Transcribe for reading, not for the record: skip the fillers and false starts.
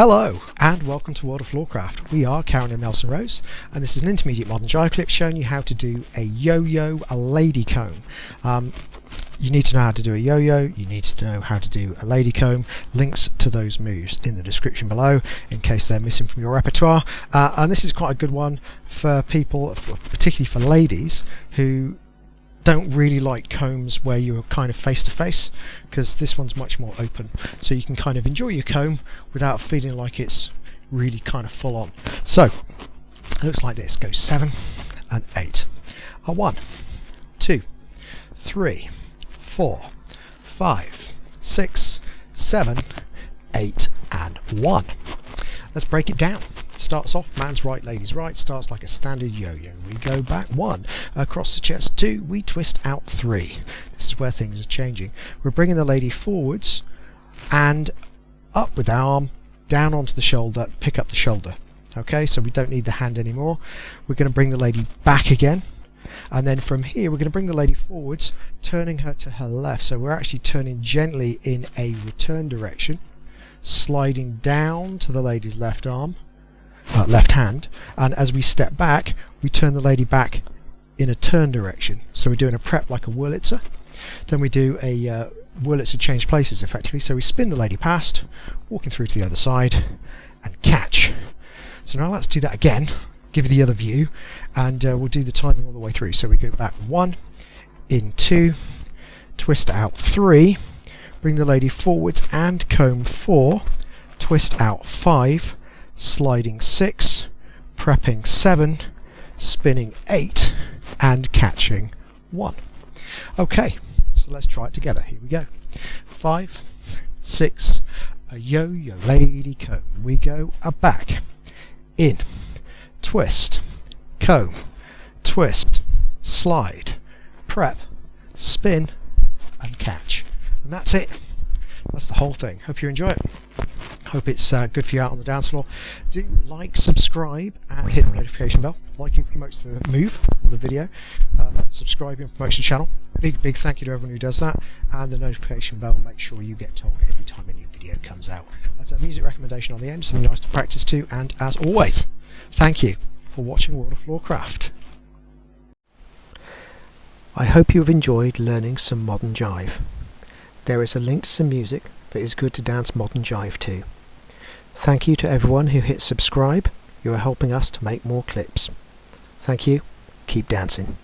Hello and welcome to World of Floorcraft. We are Karen and Nelson Rose, and this is an Intermediate Modern Jive Clip showing you how to do a Yo-Yo Lady Comb. You need to know how to do a yo-yo, you need to know how to do a lady comb. Links to those moves in the description below in case they're missing from your repertoire. And this is quite a good one for people, particularly for ladies, who don't really like combs where you're kind of face to face, because this one's much more open, so you can kind of enjoy your comb without feeling like it's really kind of full on. So it looks like this. Go 7 and 8. 1, 2, 3, 4, 5, 6, 7, 8 and 1. Let's break it down. Starts off man's right, lady's right, starts like a standard yo-yo. We go back 1, across the chest 2, we twist out 3. This is where things are changing. We're bringing the lady forwards and up with the arm, down onto the shoulder, pick up the shoulder. Okay, so we don't need the hand anymore. We're going to bring the lady back again, and then from here we're going to bring the lady forwards, turning her to her left. So we're actually turning gently in a return direction, sliding down to the lady's left arm, left hand, and as we step back we turn the lady back in a turn direction. So we're doing a prep like a Wurlitzer. Then we do a Wurlitzer change places effectively. So we spin the lady past, walking through to the other side and catch. So now let's do that again, give you the other view, and we'll do the timing all the way through. So we go back 1, in 2, twist out 3, bring the lady forwards and comb 4, twist out 5, sliding 6, prepping 7, spinning 8 and catching 1. Okay, so let's try it together. Here we go. 5, 6, a yo-yo lady comb. We go back, in, twist, comb, twist, slide, prep, spin and catch. And that's it. That's the whole thing. Hope you enjoy it. Hope it's good for you out on the dance floor. Do like, subscribe and hit the notification bell. Liking promotes the move or the video. Subscribing promotes the channel. Big thank you to everyone who does that. And the notification bell, make sure you get told every time a new video comes out. That's a music recommendation on the end, something nice to practice to. And as always, thank you for watching World of Floorcraft. I hope you've enjoyed learning some modern jive. There is a link to some music that is good to dance modern jive to. Thank you to everyone who hit subscribe. You are helping us to make more clips. Thank you. Keep dancing.